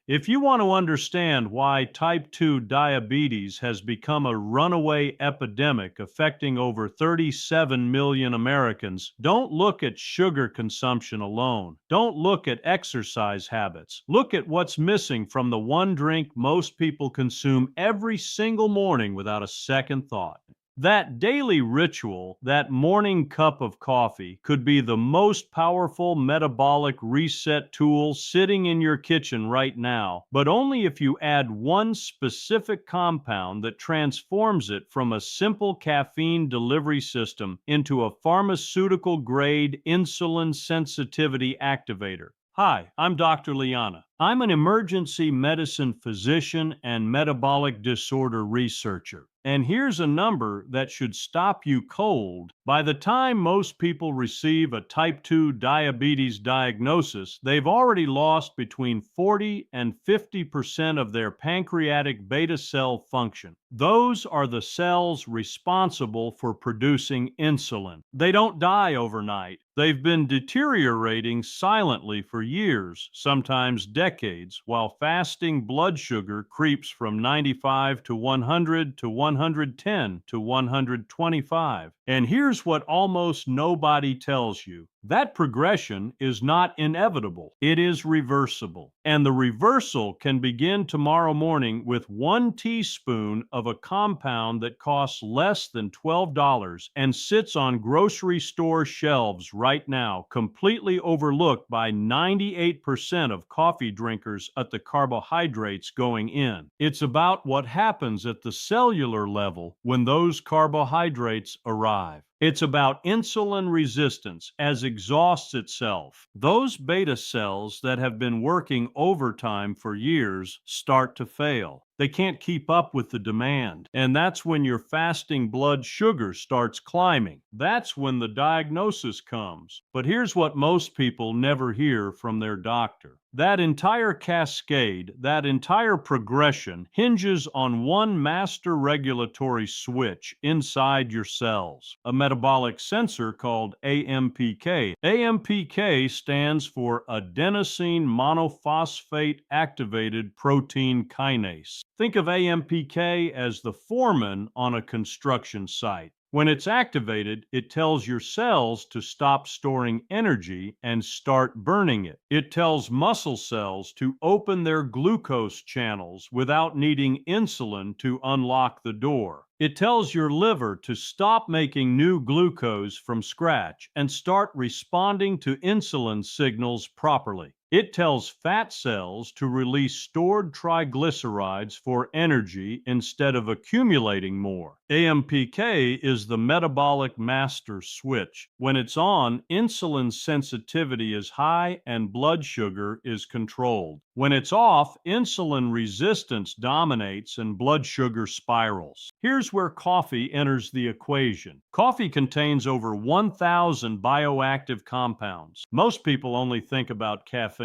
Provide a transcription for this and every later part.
If you want to understand why type 2 diabetes has become a runaway epidemic affecting over 37 million Americans, don't look at sugar consumption alone. Don't look at exercise habits. Look at what's missing from the one drink most people consume every single morning without a second thought. That daily ritual, that morning cup of coffee, could be the most powerful metabolic reset tool sitting in your kitchen right now, but only if you add one specific compound that transforms it from a simple caffeine delivery system into a pharmaceutical grade insulin sensitivity activator. Hi, I'm Dr. Liana. I'm an emergency medicine physician and metabolic disorder researcher. And here's a number that should stop you cold. By the time most people receive a type 2 diabetes diagnosis, they've already lost between 40 and 50% of their pancreatic beta cell function. Those are the cells responsible for producing insulin. They don't die overnight. They've been deteriorating silently for years, sometimes decades, while fasting blood sugar creeps from 95 to 100 to 110 to 125. And here's what almost nobody tells you. That progression is not inevitable. It is reversible. And the reversal can begin tomorrow morning with 1 teaspoon of a compound that costs less than $12 and sits on grocery store shelves right now, completely overlooked by 98% of coffee drinkers at the carbohydrates going in. It's about what happens at the cellular level when those carbohydrates arrive. It's about insulin resistance as exhausts itself. Those beta cells that have been working overtime for years start to fail. They can't keep up with the demand. And that's when your fasting blood sugar starts climbing. That's when the diagnosis comes. But here's what most people never hear from their doctor. That entire cascade, that entire progression hinges on one master regulatory switch inside your cells, a metabolic sensor called AMPK. AMPK stands for adenosine monophosphate activated protein kinase. Think of AMPK as the foreman on a construction site. When it's activated, it tells your cells to stop storing energy and start burning it. It tells muscle cells to open their glucose channels without needing insulin to unlock the door. It tells your liver to stop making new glucose from scratch and start responding to insulin signals properly. It tells fat cells to release stored triglycerides for energy instead of accumulating more. AMPK is the metabolic master switch. When it's on, insulin sensitivity is high and blood sugar is controlled. When it's off, insulin resistance dominates and blood sugar spirals. Here's where coffee enters the equation. Coffee contains over 1,000 bioactive compounds. Most people only think about caffeine.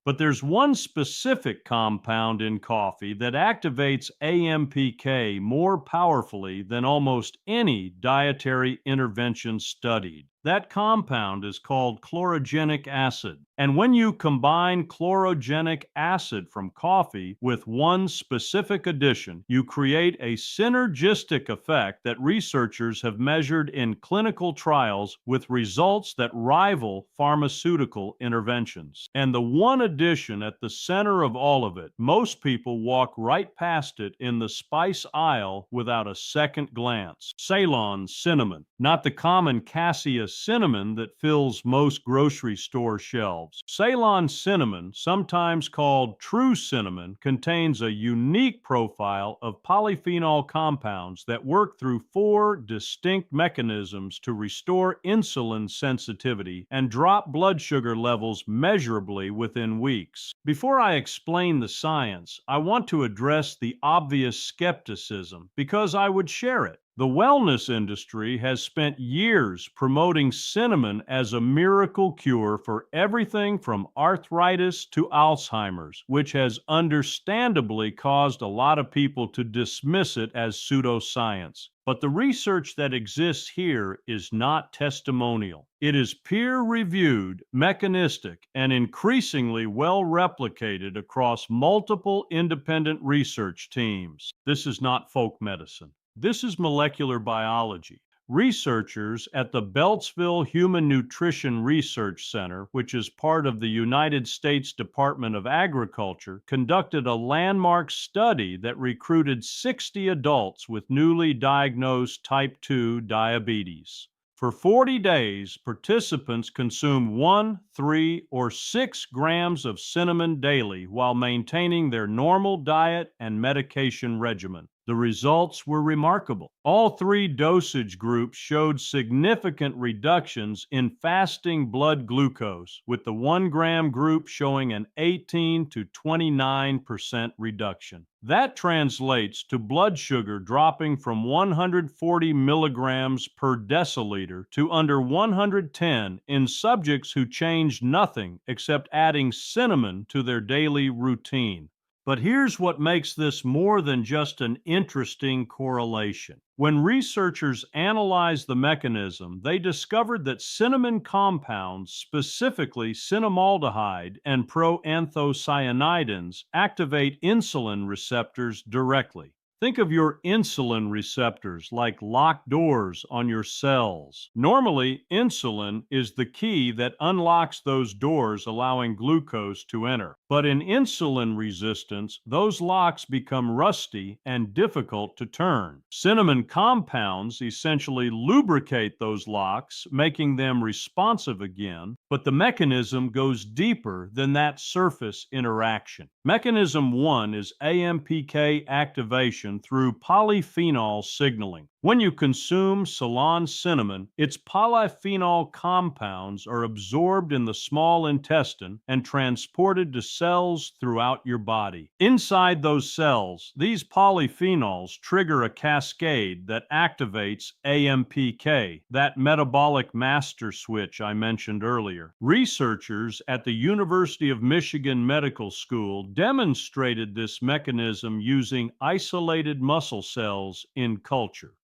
But there's one specific compound in coffee that activates AMPK more powerfully than almost any dietary intervention studied. That compound is called chlorogenic acid. And when you combine chlorogenic acid from coffee with one specific addition, you create a synergistic effect that researchers have measured in clinical trials with results that rival pharmaceutical interventions. And the one addition at the center of all of it, most people walk right past it in the spice aisle without a second glance. Ceylon cinnamon, not the common cassia cinnamon that fills most grocery store shelves. Ceylon cinnamon, sometimes called true cinnamon, contains a unique profile of polyphenol compounds that work through 4 distinct mechanisms to restore insulin sensitivity and drop blood sugar levels measurably within weeks. Before I explain the science, I want to address the obvious skepticism because I would share it. The wellness industry has spent years promoting cinnamon as a miracle cure for everything from arthritis to Alzheimer's, which has understandably caused a lot of people to dismiss it as pseudoscience. But the research that exists here is not testimonial. It is peer-reviewed, mechanistic, and increasingly well replicated across multiple independent research teams. This is not folk medicine. This is molecular biology. Researchers at the Beltsville Human Nutrition Research Center, which is part of the United States Department of Agriculture, conducted a landmark study that recruited 60 adults with newly diagnosed type 2 diabetes. For 40 days, participants consumed 1, 3, or 6 grams of cinnamon daily while maintaining their normal diet and medication regimen. The results were remarkable. All 3 dosage groups showed significant reductions in fasting blood glucose, with the 1 gram group showing an 18 to 29% reduction. That translates to blood sugar dropping from 140 milligrams per deciliter to under 110 in subjects who changed nothing except adding cinnamon to their daily routine. But here's what makes this more than just an interesting correlation. When researchers analyzed the mechanism, they discovered that cinnamon compounds, specifically cinnamaldehyde and proanthocyanidins, activate insulin receptors directly. Think of your insulin receptors like locked doors on your cells. Normally, insulin is the key that unlocks those doors, allowing glucose to enter. But in insulin resistance, those locks become rusty and difficult to turn. Cinnamon compounds essentially lubricate those locks, making them responsive again, but the mechanism goes deeper than that surface interaction. Mechanism 1 is AMPK activation through polyphenol signaling. When you consume Ceylon cinnamon, its polyphenol compounds are absorbed in the small intestine and transported to cells throughout your body. Inside those cells, these polyphenols trigger a cascade that activates AMPK, that metabolic master switch I mentioned earlier. Researchers at the University of Michigan Medical School demonstrated this mechanism using isolated muscle cells in culture.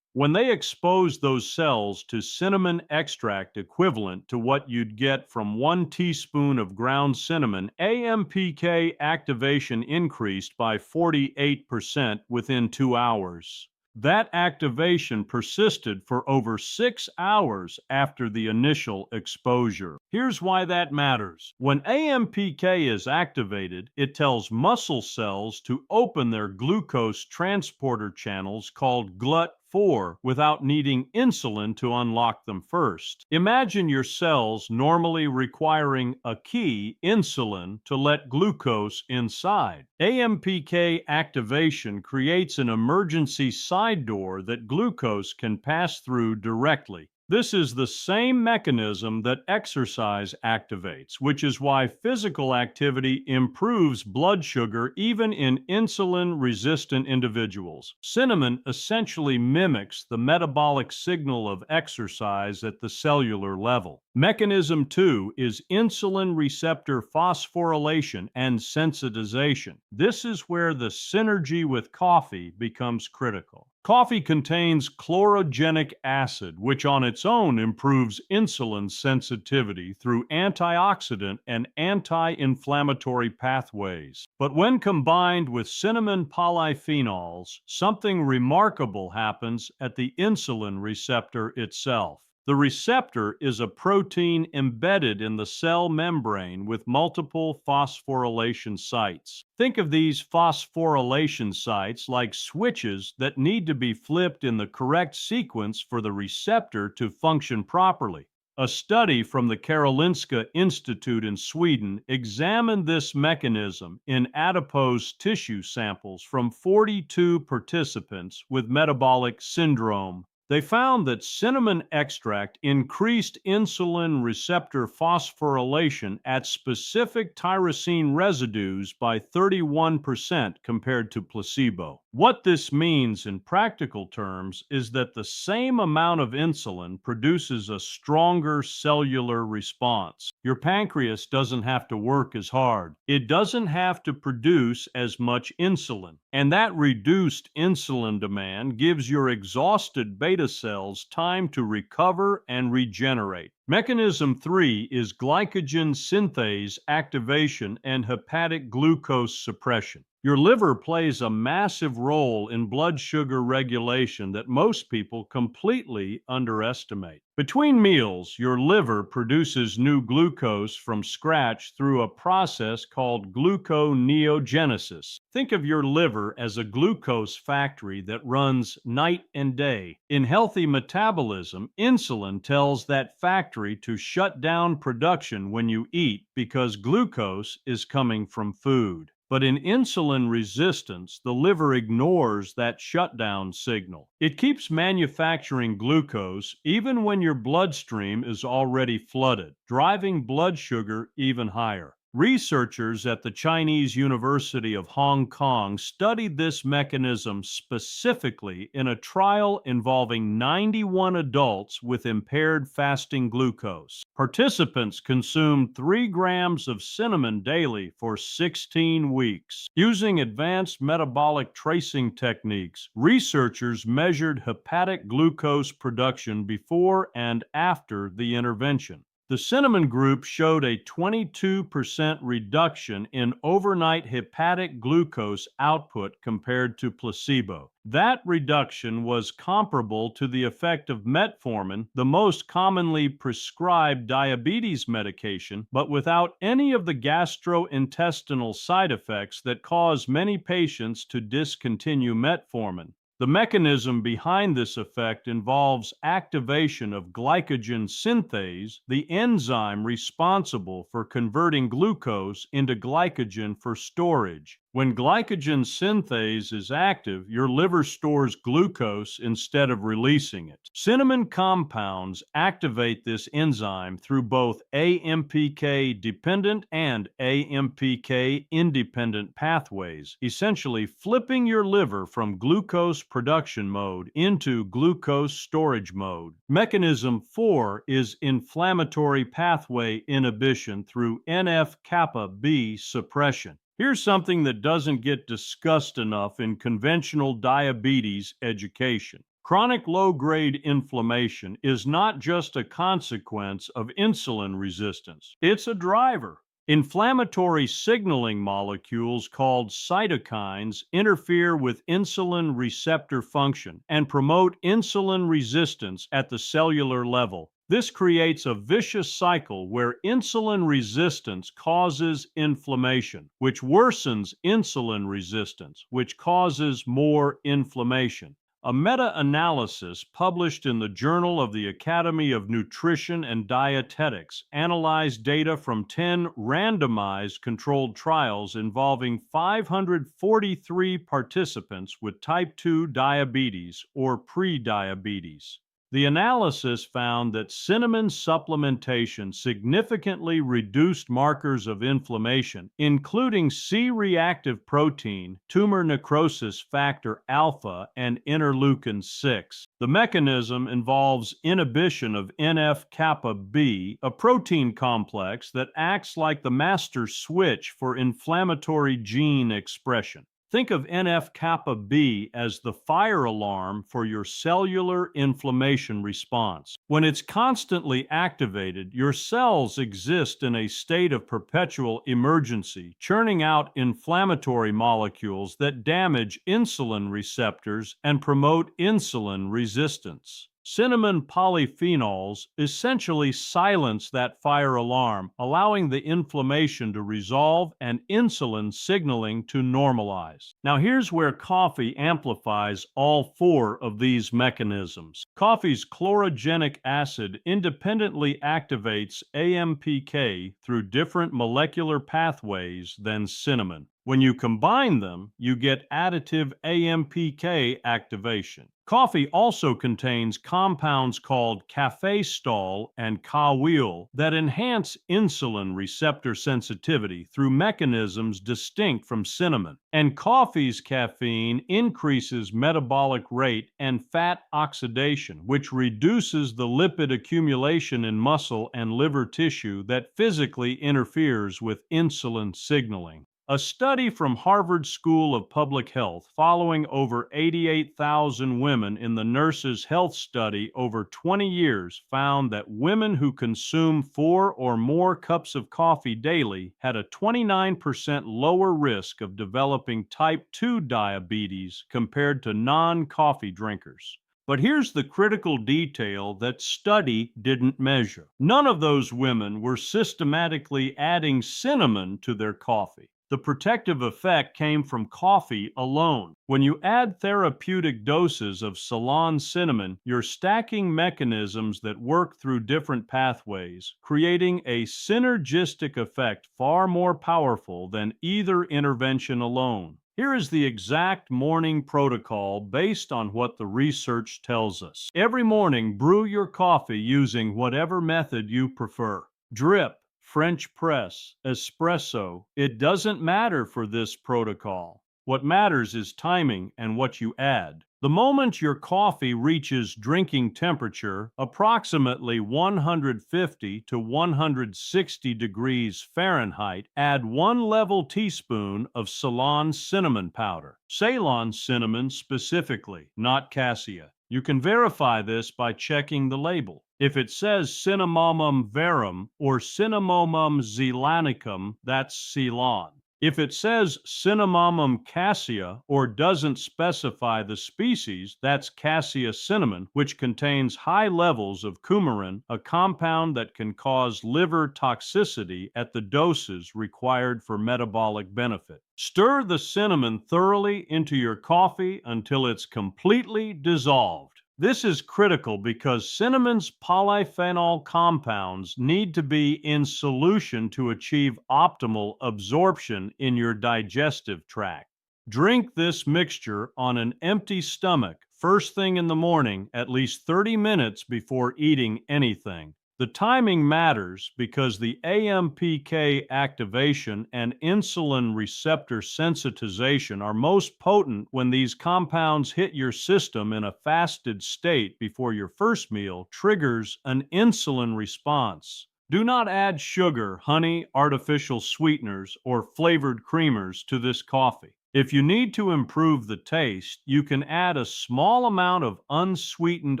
When they exposed those cells to cinnamon extract equivalent to what you'd get from 1 teaspoon of ground cinnamon, AMPK activation increased by 48% within 2 hours. That activation persisted for over 6 hours after the initial exposure. Here's why that matters. When AMPK is activated, it tells muscle cells to open their glucose transporter channels called GLUT4 without needing insulin to unlock them first. Imagine your cells normally requiring a key, insulin, to let glucose inside. AMPK activation creates an emergency side door that glucose can pass through directly. This is the same mechanism that exercise activates, which is why physical activity improves blood sugar even in insulin-resistant individuals. Cinnamon essentially mimics the metabolic signal of exercise at the cellular level. Mechanism 2 is insulin receptor phosphorylation and sensitization. This is where the synergy with coffee becomes critical. Coffee contains chlorogenic acid, which on its own improves insulin sensitivity through antioxidant and anti-inflammatory pathways. But when combined with cinnamon polyphenols, something remarkable happens at the insulin receptor itself. The receptor is a protein embedded in the cell membrane with multiple phosphorylation sites. Think of these phosphorylation sites like switches that need to be flipped in the correct sequence for the receptor to function properly. A study from the Karolinska Institute in Sweden examined this mechanism in adipose tissue samples from 42 participants with metabolic syndrome. They found that cinnamon extract increased insulin receptor phosphorylation at specific tyrosine residues by 31% compared to placebo. What this means in practical terms is that the same amount of insulin produces a stronger cellular response. Your pancreas doesn't have to work as hard. It doesn't have to produce as much insulin. And that reduced insulin demand gives your exhausted beta cells time to recover and regenerate. Mechanism 3 is glycogen synthase activation and hepatic glucose suppression. Your liver plays a massive role in blood sugar regulation that most people completely underestimate. Between meals, your liver produces new glucose from scratch through a process called gluconeogenesis. Think of your liver as a glucose factory that runs night and day. In healthy metabolism, insulin tells that factory to shut down production when you eat because glucose is coming from food. But in insulin resistance, the liver ignores that shutdown signal. It keeps manufacturing glucose even when your bloodstream is already flooded, driving blood sugar even higher. Researchers at the Chinese University of Hong Kong studied this mechanism specifically in a trial involving 91 adults with impaired fasting glucose. Participants consumed 3 grams of cinnamon daily for 16 weeks. Using advanced metabolic tracing techniques, researchers measured hepatic glucose production before and after the intervention. The cinnamon group showed a 22% reduction in overnight hepatic glucose output compared to placebo. That reduction was comparable to the effect of metformin, the most commonly prescribed diabetes medication, but without any of the gastrointestinal side effects that cause many patients to discontinue metformin. The mechanism behind this effect involves activation of glycogen synthase, the enzyme responsible for converting glucose into glycogen for storage. When glycogen synthase is active, your liver stores glucose instead of releasing it. Cinnamon compounds activate this enzyme through both AMPK-dependent and AMPK-independent pathways, essentially flipping your liver from glucose production mode into glucose storage mode. Mechanism 4 is inflammatory pathway inhibition through NF-kappa B suppression. Here's something that doesn't get discussed enough in conventional diabetes education. Chronic low-grade inflammation is not just a consequence of insulin resistance. It's a driver. Inflammatory signaling molecules called cytokines interfere with insulin receptor function and promote insulin resistance at the cellular level. This creates a vicious cycle where insulin resistance causes inflammation, which worsens insulin resistance, which causes more inflammation. A meta-analysis published in the Journal of the Academy of Nutrition and Dietetics analyzed data from 10 randomized controlled trials involving 543 participants with type 2 diabetes or prediabetes. The analysis found that cinnamon supplementation significantly reduced markers of inflammation, including C-reactive protein, tumor necrosis factor alpha, and interleukin 6. The mechanism involves inhibition of NF-kappa B, a protein complex that acts like the master switch for inflammatory gene expression. Think of NF-kappa B as the fire alarm for your cellular inflammation response. When it's constantly activated, your cells exist in a state of perpetual emergency, churning out inflammatory molecules that damage insulin receptors and promote insulin resistance. Cinnamon polyphenols essentially silence that fire alarm, allowing the inflammation to resolve and insulin signaling to normalize. Now here's where coffee amplifies all 4 of these mechanisms. Coffee's chlorogenic acid independently activates AMPK through different molecular pathways than cinnamon. When you combine them, you get additive AMPK activation. Coffee also contains compounds called caffeistol and caweol that enhance insulin receptor sensitivity through mechanisms distinct from cinnamon. And coffee's caffeine increases metabolic rate and fat oxidation, which reduces the lipid accumulation in muscle and liver tissue that physically interferes with insulin signaling. A study from Harvard School of Public Health following over 88,000 women in the Nurses' Health Study over 20 years found that women who consume 4 or more cups of coffee daily had a 29% lower risk of developing type 2 diabetes compared to non-coffee drinkers. But here's the critical detail that study didn't measure. None of those women were systematically adding cinnamon to their coffee. The protective effect came from coffee alone. When you add therapeutic doses of Ceylon cinnamon, you're stacking mechanisms that work through different pathways, creating a synergistic effect far more powerful than either intervention alone. Here is the exact morning protocol based on what the research tells us. Every morning, brew your coffee using whatever method you prefer. Drip, French press, espresso, it doesn't matter for this protocol. What matters is timing and what you add. The moment your coffee reaches drinking temperature, approximately 150 to 160 degrees Fahrenheit, add 1 level teaspoon of Ceylon cinnamon powder. Ceylon cinnamon specifically, not cassia. You can verify this by checking the label. If it says Cinnamomum verum or Cinnamomum zeylanicum, that's Ceylon. If it says Cinnamomum cassia or doesn't specify the species, that's cassia cinnamon, which contains high levels of coumarin, a compound that can cause liver toxicity at the doses required for metabolic benefit. Stir the cinnamon thoroughly into your coffee until it's completely dissolved. This is critical because cinnamon's polyphenol compounds need to be in solution to achieve optimal absorption in your digestive tract. Drink this mixture on an empty stomach first thing in the morning, at least 30 minutes before eating anything. The timing matters because the AMPK activation and insulin receptor sensitization are most potent when these compounds hit your system in a fasted state before your first meal triggers an insulin response. Do not add sugar, honey, artificial sweeteners, or flavored creamers to this coffee. If you need to improve the taste, you can add a small amount of unsweetened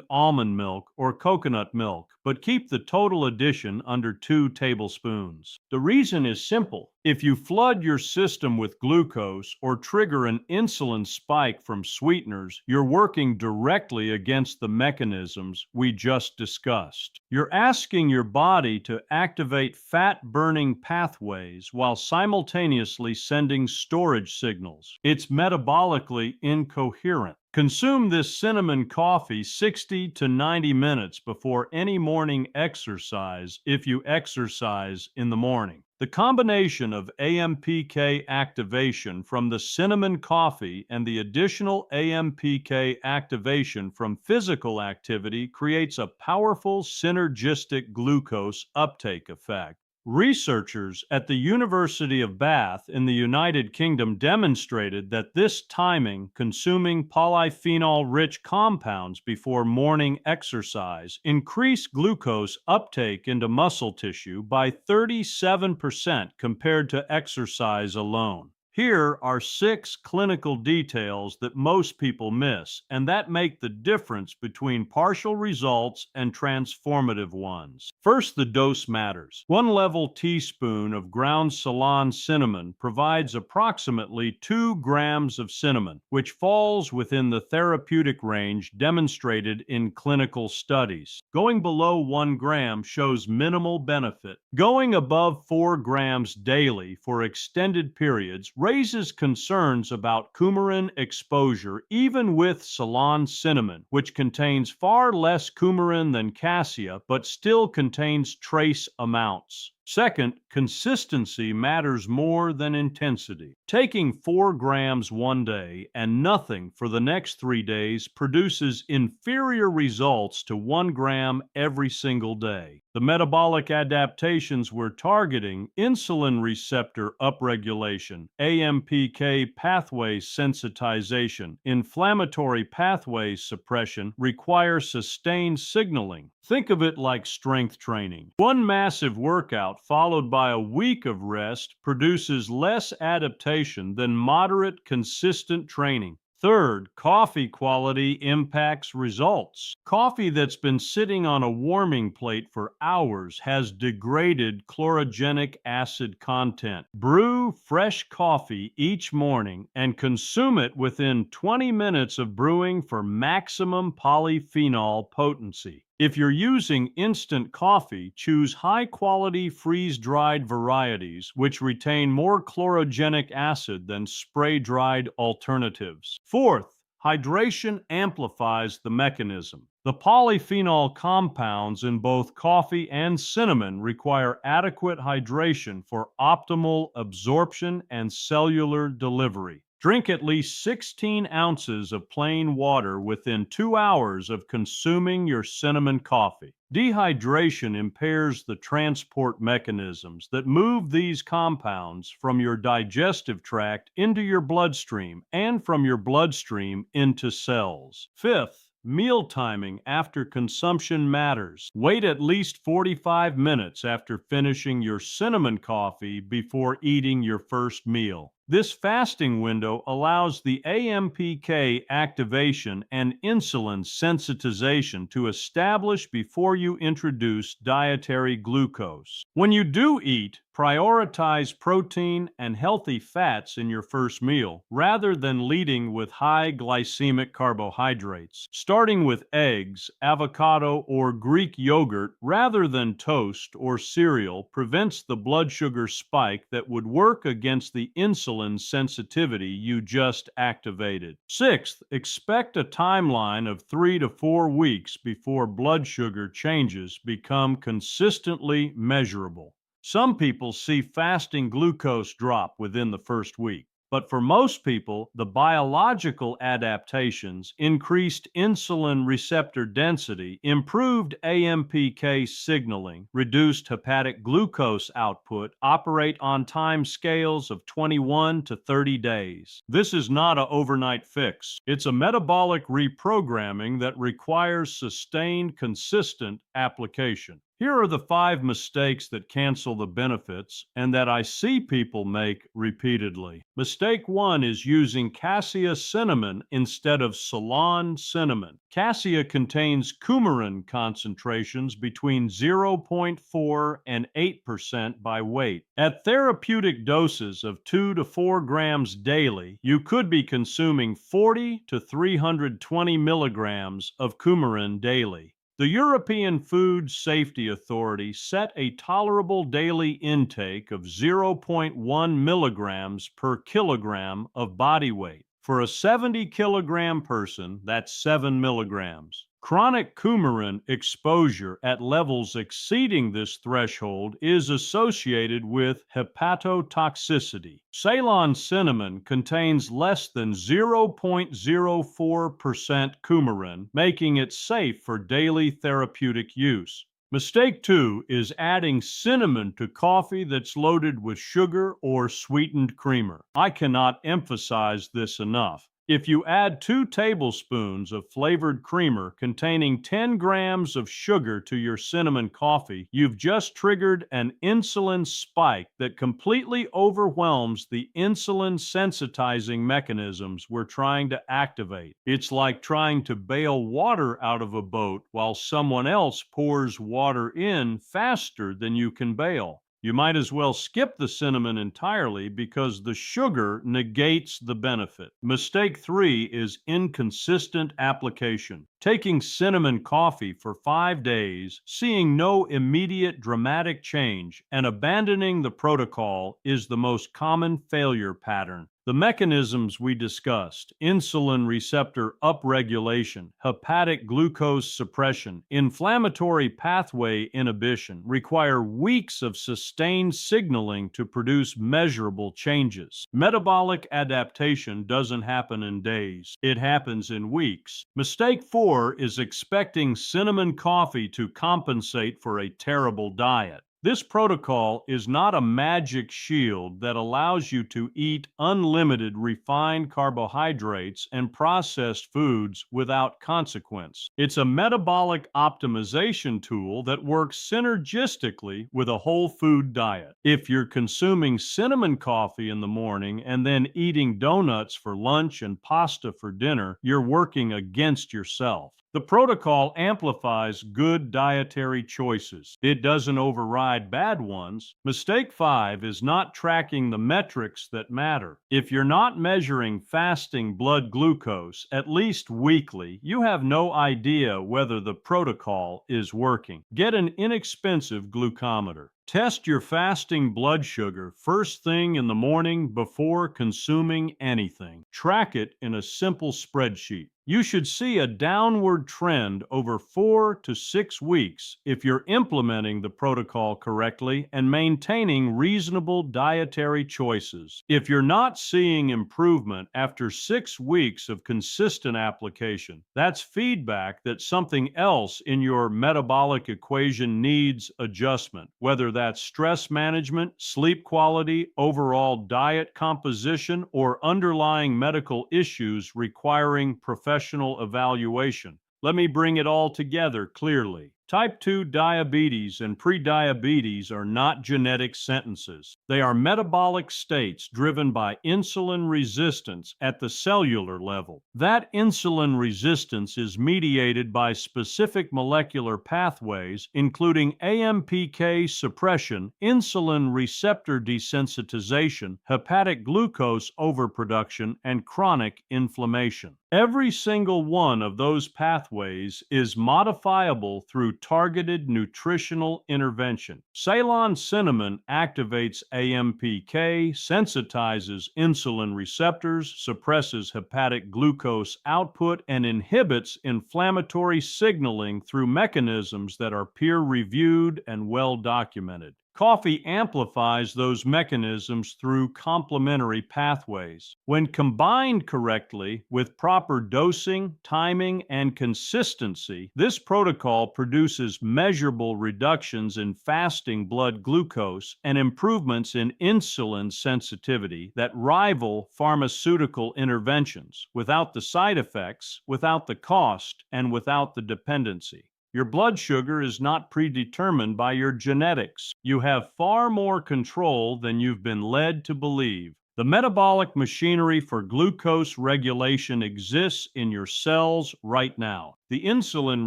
almond milk or coconut milk, but keep the total addition under 2 tablespoons. The reason is simple. If you flood your system with glucose or trigger an insulin spike from sweeteners, you're working directly against the mechanisms we just discussed. You're asking your body to activate fat-burning pathways while simultaneously sending storage signals. It's metabolically incoherent. Consume this cinnamon coffee 60 to 90 minutes before any morning exercise if you exercise in the morning. The combination of AMPK activation from the cinnamon coffee and the additional AMPK activation from physical activity creates a powerful synergistic glucose uptake effect. Researchers at the University of Bath in the United Kingdom demonstrated that this timing, consuming polyphenol-rich compounds before morning exercise, increased glucose uptake into muscle tissue by 37% compared to exercise alone. Here are 6 clinical details that most people miss, and that make the difference between partial results and transformative ones. First, the dose matters. 1 level teaspoon of ground Ceylon cinnamon provides approximately 2 grams of cinnamon, which falls within the therapeutic range demonstrated in clinical studies. Going below 1 gram shows minimal benefit. Going above 4 grams daily for extended periods raises concerns about coumarin exposure even with Ceylon cinnamon, which contains far less coumarin than cassia but still contains trace amounts. Second, consistency matters more than intensity. Taking 4 grams one day and nothing for the next 3 days produces inferior results to 1 gram every single day. The metabolic adaptations we're targeting, insulin receptor upregulation, AMPK pathway sensitization, inflammatory pathway suppression, require sustained signaling. Think of it like strength training. One massive workout followed by a week of rest produces less adaptation than moderate, consistent training. Third, coffee quality impacts results. Coffee that's been sitting on a warming plate for hours has degraded chlorogenic acid content. Brew fresh coffee each morning and consume it within 20 minutes of brewing for maximum polyphenol potency. If you're using instant coffee, choose high-quality freeze-dried varieties which retain more chlorogenic acid than spray-dried alternatives. Fourth, hydration amplifies the mechanism. The polyphenol compounds in both coffee and cinnamon require adequate hydration for optimal absorption and cellular delivery. Drink at least 16 ounces of plain water within 2 hours of consuming your cinnamon coffee. Dehydration impairs the transport mechanisms that move these compounds from your digestive tract into your bloodstream and from your bloodstream into cells. Fifth, meal timing after consumption matters. Wait at least 45 minutes after finishing your cinnamon coffee before eating your first meal. This fasting window allows the AMPK activation and insulin sensitization to establish before you introduce dietary glucose. When you do eat, prioritize protein and healthy fats in your first meal, rather than leading with high glycemic carbohydrates. Starting with eggs, avocado, or Greek yogurt rather than toast or cereal prevents the blood sugar spike that would work against the insulin sensitivity you just activated. Sixth, expect a timeline of 3 to 4 weeks before blood sugar changes become consistently measurable. Some people see fasting glucose drop within the first week, but for most people, the biological adaptations, increased insulin receptor density, improved AMPK signaling, reduced hepatic glucose output, operate on time scales of 21 to 30 days. This is not an overnight fix. It's a metabolic reprogramming that requires sustained, consistent application. Here are the 5 mistakes that cancel the benefits and that I see people make repeatedly. Mistake 1 is using cassia cinnamon instead of Ceylon cinnamon. Cassia contains coumarin concentrations between 0.4 and 8% by weight. At therapeutic doses of 2 to 4 grams daily, you could be consuming 40 to 320 milligrams of coumarin daily. The European Food Safety Authority set a tolerable daily intake of 0.1 milligrams per kilogram of body weight. For a 70-kilogram person, that's 7 milligrams. Chronic coumarin exposure at levels exceeding this threshold is associated with hepatotoxicity. Ceylon cinnamon contains less than 0.04% coumarin, making it safe for daily therapeutic use. Mistake 2 is adding cinnamon to coffee that's loaded with sugar or sweetened creamer. I cannot emphasize this enough. If you add 2 tablespoons of flavored creamer containing 10 grams of sugar to your cinnamon coffee, you've just triggered an insulin spike that completely overwhelms the insulin sensitizing mechanisms we're trying to activate. It's like trying to bail water out of a boat while someone else pours water in faster than you can bail. You might as well skip the cinnamon entirely because the sugar negates the benefit. Mistake 3 is inconsistent application. Taking cinnamon coffee for 5 days, seeing no immediate dramatic change, and abandoning the protocol is the most common failure pattern. The mechanisms we discussed, insulin receptor upregulation, hepatic glucose suppression, inflammatory pathway inhibition, require weeks of sustained signaling to produce measurable changes. Metabolic adaptation doesn't happen in days, it happens in weeks. Mistake 4 is expecting cinnamon coffee to compensate for a terrible diet. This protocol is not a magic shield that allows you to eat unlimited refined carbohydrates and processed foods without consequence. It's a metabolic optimization tool that works synergistically with a whole food diet. If you're consuming cinnamon coffee in the morning and then eating donuts for lunch and pasta for dinner, you're working against yourself. The protocol amplifies good dietary choices. It doesn't override bad ones. Mistake 5 is not tracking the metrics that matter. If you're not measuring fasting blood glucose at least weekly, you have no idea whether the protocol is working. Get an inexpensive glucometer. Test your fasting blood sugar first thing in the morning before consuming anything. Track it in a simple spreadsheet. You should see a downward trend over 4 to 6 weeks if you're implementing the protocol correctly and maintaining reasonable dietary choices. If you're not seeing improvement after 6 weeks of consistent application, that's feedback that something else in your metabolic equation needs adjustment, whether that's stress management, sleep quality, overall diet composition, or underlying medical issues requiring professional evaluation. Let me bring it all together clearly. Type 2 diabetes and prediabetes are not genetic sentences. They are metabolic states driven by insulin resistance at the cellular level. That insulin resistance is mediated by specific molecular pathways, including AMPK suppression, insulin receptor desensitization, hepatic glucose overproduction, and chronic inflammation. Every single one of those pathways is modifiable through targeted nutritional intervention. Ceylon cinnamon activates AMPK, sensitizes insulin receptors, suppresses hepatic glucose output, and inhibits inflammatory signaling through mechanisms that are peer-reviewed and well-documented. Coffee amplifies those mechanisms through complementary pathways. When combined correctly with proper dosing, timing, and consistency, this protocol produces measurable reductions in fasting blood glucose and improvements in insulin sensitivity that rival pharmaceutical interventions without the side effects, without the cost, and without the dependency. Your blood sugar is not predetermined by your genetics. You have far more control than you've been led to believe. The metabolic machinery for glucose regulation exists in your cells right now. The insulin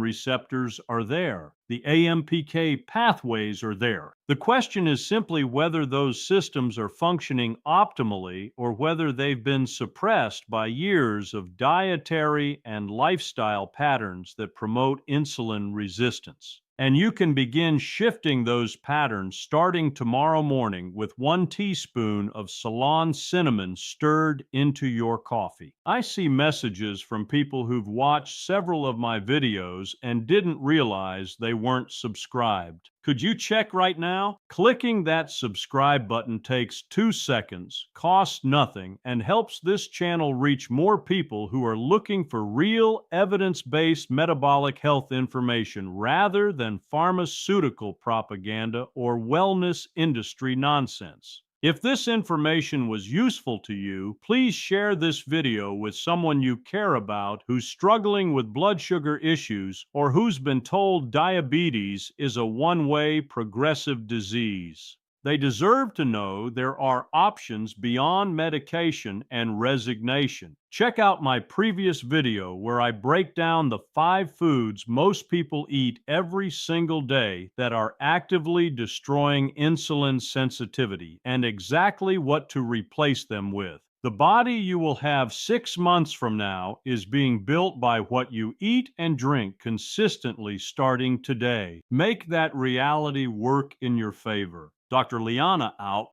receptors are there. The AMPK pathways are there. The question is simply whether those systems are functioning optimally or whether they've been suppressed by years of dietary and lifestyle patterns that promote insulin resistance. And you can begin shifting those patterns starting tomorrow morning with 1 teaspoon of Ceylon cinnamon stirred into your coffee. I see messages from people who've watched several of my videos and didn't realize they weren't subscribed. Could you check right now? Clicking that subscribe button takes 2 seconds, costs nothing, and helps this channel reach more people who are looking for real, evidence-based metabolic health information rather than pharmaceutical propaganda or wellness industry nonsense. If this information was useful to you, please share this video with someone you care about who's struggling with blood sugar issues or who's been told diabetes is a one-way progressive disease. They deserve to know there are options beyond medication and resignation. Check out my previous video where I break down the 5 foods most people eat every single day that are actively destroying insulin sensitivity and exactly what to replace them with. The body you will have 6 months from now is being built by what you eat and drink consistently starting today. Make that reality work in your favor. Dr. Liana out.